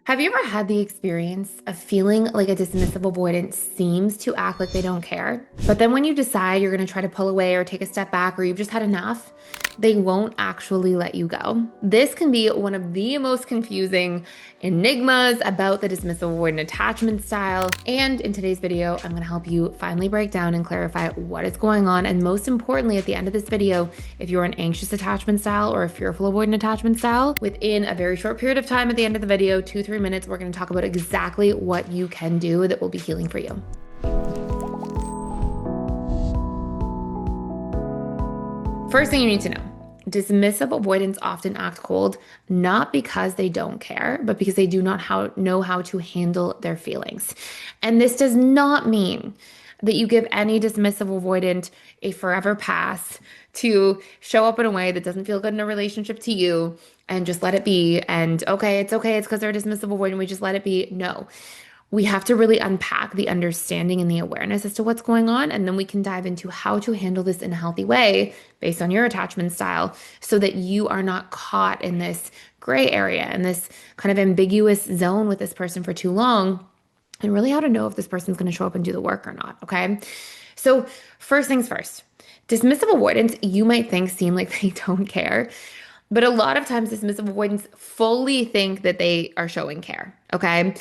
Have you ever had the experience of feeling like a dismissive avoidant seems to act like they don't care, but then when you decide you're going to try to pull away or take a step back or you've just had enough, they won't actually let you go? This can be one of the most confusing enigmas about the dismissive avoidant attachment style. And in today's video, I'm going to help you finally break down and clarify what is going on. And most importantly, at the end of this video, if you're an anxious attachment style or a fearful avoidant attachment style, within a very short period of time at the end of the video, 2-3 minutes, we're going to talk about exactly what you can do that will be healing for you. First thing you need to know, dismissive avoidants often act cold, not because they don't care, but because they do not know how to handle their feelings. And this does not mean that you give any dismissive avoidant a forever pass to show up in a way that doesn't feel good in a relationship to you and just let it be. And it's because they're a dismissive avoidant, we just let it be. No. We have to really unpack the understanding and the awareness as to what's going on, and then we can dive into how to handle this in a healthy way based on your attachment style so that you are not caught in this gray area and this kind of ambiguous zone with this person for too long, and really how to know if this person's going to show up and do the work or not, okay? So first things first, dismissive avoidants, you might think seem like they don't care, but a lot of times dismissive avoidants fully think that they are showing care, okay?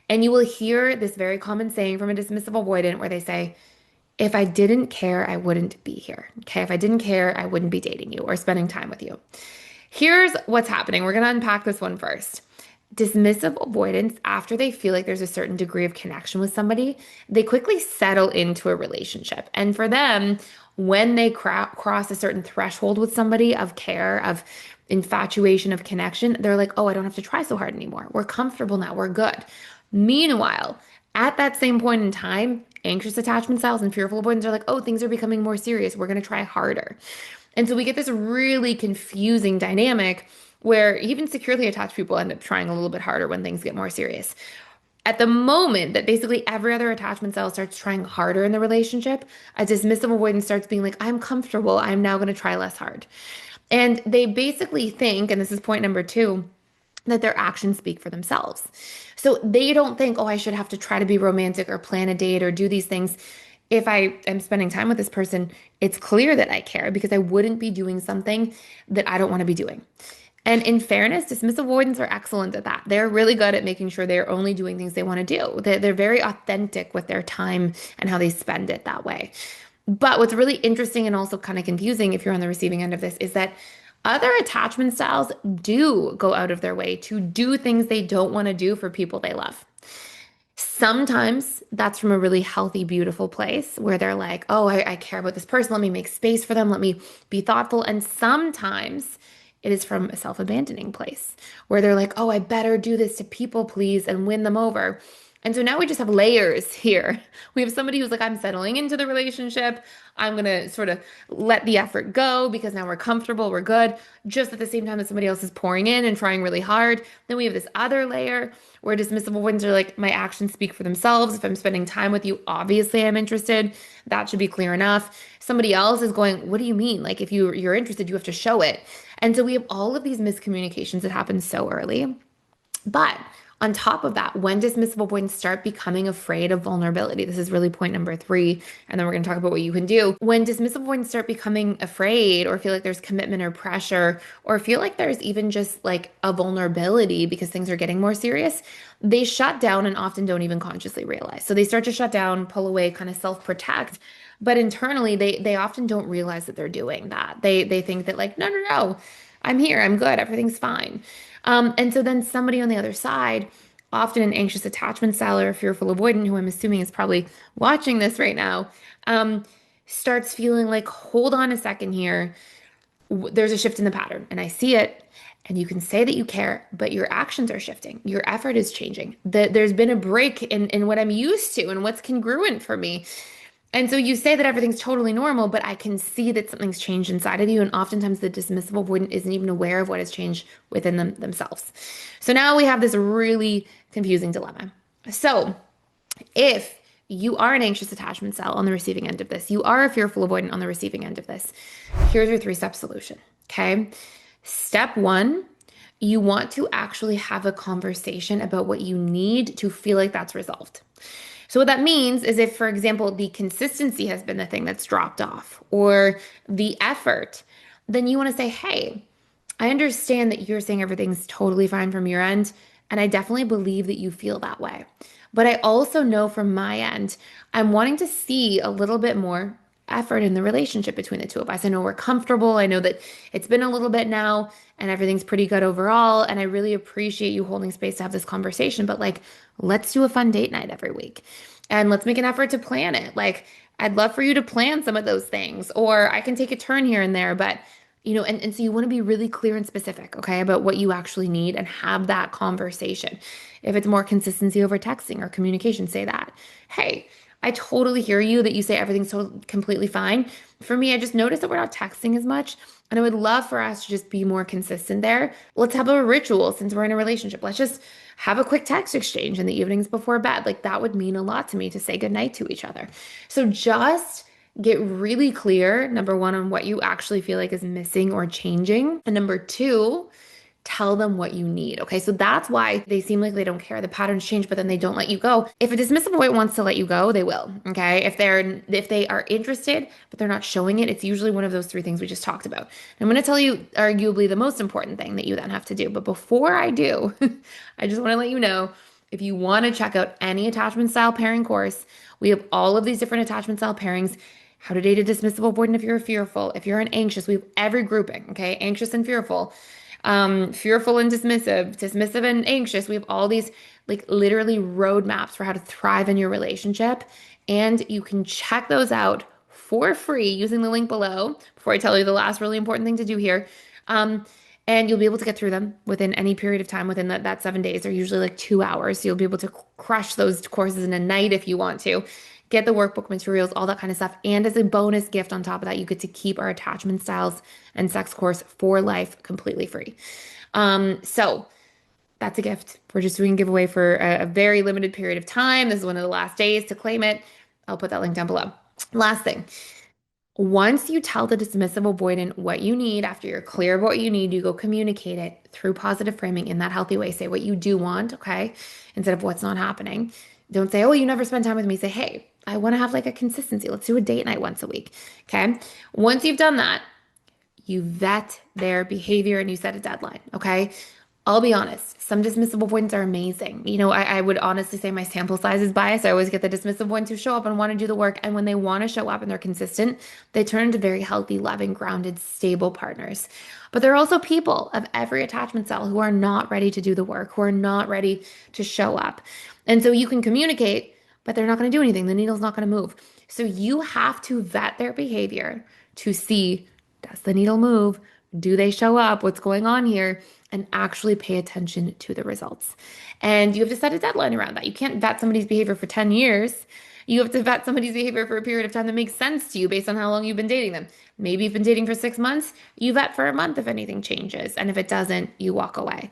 And you will hear this very common saying from a dismissive avoidant where they say, if I didn't care, I wouldn't be here. Okay, if I didn't care, I wouldn't be dating you or spending time with you. Here's what's happening. We're going to unpack this one first. Dismissive avoidants, after they feel like there's a certain degree of connection with somebody, they quickly settle into a relationship. And for them, when they cross a certain threshold with somebody of care, of infatuation, of connection, they're like, oh, I don't have to try so hard anymore. We're comfortable now. We're good. Meanwhile, at that same point in time, anxious attachment styles and fearful avoidants are like, oh, things are becoming more serious. We're going to try harder. And so we get this really confusing dynamic where even securely attached people end up trying a little bit harder when things get more serious. At the moment that basically every other attachment style starts trying harder in the relationship, a dismissive avoidance starts being like, I'm comfortable. I'm now going to try less hard. And they basically think, and this is point number 2, that their actions speak for themselves. So they don't think, oh, I should have to try to be romantic or plan a date or do these things. If I am spending time with this person, it's clear that I care because I wouldn't be doing something that I don't want to be doing. And in fairness, dismissive avoidants are excellent at that. They're really good at making sure they're only doing things they want to do. They're very authentic with their time and how they spend it that way. But what's really interesting and also kind of confusing if you're on the receiving end of this is that other attachment styles do go out of their way to do things they don't want to do for people they love. Sometimes that's from a really healthy, beautiful place where they're like, oh, I care about this person. Let me make space for them. Let me be thoughtful. And sometimes it is from a self-abandoning place where they're like, oh, I better do this to people please and win them over. And so now we just have layers here. We have somebody who's like, I'm settling into the relationship. I'm going to sort of let the effort go because now we're comfortable, we're good. Just at the same time that somebody else is pouring in and trying really hard. Then we have this other layer where dismissive avoidants are like, my actions speak for themselves. If I'm spending time with you, obviously I'm interested. That should be clear enough. Somebody else is going, what do you mean? Like if you're interested, you have to show it. And so we have all of these miscommunications that happen so early. But on top of that, when dismissive avoidants start becoming afraid of vulnerability, this is really point number 3, and then we're going to talk about what you can do. When dismissive avoidants start becoming afraid or feel like there's commitment or pressure, or feel like there's even just like a vulnerability because things are getting more serious, they shut down and often don't even consciously realize. So they start to shut down, pull away, kind of self-protect. But internally, they often don't realize that they're doing that. They think that like, no, I'm here, I'm good, everything's fine. And so then somebody on the other side, often an anxious attachment style or a fearful avoidant, who I'm assuming is probably watching this right now, starts feeling like, hold on a second here. There's a shift in the pattern and I see it. And you can say that you care, but your actions are shifting. Your effort is changing. There's been a break in what I'm used to and what's congruent for me. And so you say that everything's totally normal, but I can see that something's changed inside of you. And oftentimes the dismissive avoidant isn't even aware of what has changed within themselves. So now we have this really confusing dilemma. So if you are an anxious attachment style on the receiving end of this, you are a fearful avoidant on the receiving end of this, here's your 3-step solution, okay? Step 1, you want to actually have a conversation about what you need to feel like that's resolved. So what that means is if, for example, the consistency has been the thing that's dropped off or the effort, then you want to say, hey, I understand that you're saying everything's totally fine from your end, and I definitely believe that you feel that way. But I also know from my end, I'm wanting to see a little bit more effort in the relationship between the two of us. I know we're comfortable. I know that it's been a little bit now and everything's pretty good overall. And I really appreciate you holding space to have this conversation. But like, let's do a fun date night every week and let's make an effort to plan it. Like, I'd love for you to plan some of those things, or I can take a turn here and there. But and so you want to be really clear and specific, okay, about what you actually need and have that conversation. If it's more consistency over texting or communication, say that. Hey, I totally hear you that you say everything's so completely fine. For me, I just noticed that we're not texting as much, and I would love for us to just be more consistent there. Let's have a ritual since we're in a relationship. Let's just have a quick text exchange in the evenings before bed. Like that would mean a lot to me to say goodnight to each other. So just get really clear, number one, on what you actually feel like is missing or changing. And number two, tell them what you need. Okay. So that's why they seem like they don't care. The patterns change, but then they don't let you go. If a dismissive avoidant wants to let you go, they will. Okay. If they are interested, but they're not showing it, it's usually one of those three things we just talked about. I'm going to tell you arguably the most important thing that you then have to do. But before I do, I just want to let you know if you want to check out any attachment style pairing course, we have all of these different attachment style pairings. How to date a dismissive avoidant if you're fearful. If you're an anxious, we have every grouping, okay? Anxious and fearful, fearful and dismissive, dismissive and anxious. We have all these like literally roadmaps for how to thrive in your relationship. And you can check those out for free using the link below before I tell you the last really important thing to do here. And you'll be able to get through them within any period of time within that 7 days. They're usually like 2 hours. So you'll be able to crush those courses in a night if you want to. Get the workbook materials, all that kind of stuff. And as a bonus gift on top of that, you get to keep our attachment styles and sex course for life completely free. So that's a gift. We're just doing a giveaway for a very limited period of time. This is one of the last days to claim it. I'll put that link down below. Last thing. Once you tell the dismissive avoidant what you need, after you're clear about what you need, you go communicate it through positive framing in that healthy way. Say what you do want, okay? Instead of what's not happening. Don't say, oh, you never spend time with me. Say, hey, I want to have like a consistency. Let's do a date night once a week. Okay. Once you've done that, you vet their behavior and you set a deadline. Okay. I'll be honest, some dismissive avoidants are amazing. I would honestly say my sample size is biased. I always get the dismissive ones who show up and want to do the work. And when they want to show up and they're consistent, they turn into very healthy, loving, grounded, stable partners. But there are also people of every attachment style who are not ready to do the work, who are not ready to show up. And so you can communicate, but they're not going to do anything. The needle's not going to move. So you have to vet their behavior to see, does the needle move? Do they show up? What's going on here? And actually pay attention to the results. And you have to set a deadline around that. You can't vet somebody's behavior for 10 years. You have to vet somebody's behavior for a period of time that makes sense to you based on how long you've been dating them. Maybe you've been dating for 6 months, you vet for a month if anything changes. And if it doesn't, you walk away.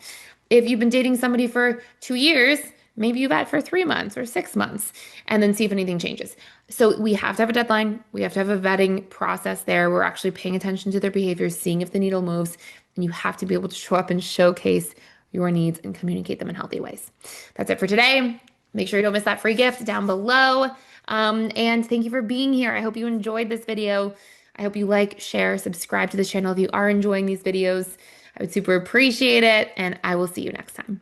If you've been dating somebody for 2 years, maybe you vet for 3 months or 6 months and then see if anything changes. So we have to have a deadline. We have to have a vetting process there. We're actually paying attention to their behaviors, seeing if the needle moves, and you have to be able to show up and showcase your needs and communicate them in healthy ways. That's it for today. Make sure you don't miss that free gift down below. And thank you for being here. I hope you enjoyed this video. I hope you like, share, subscribe to the channel if you are enjoying these videos. I would super appreciate it, and I will see you next time.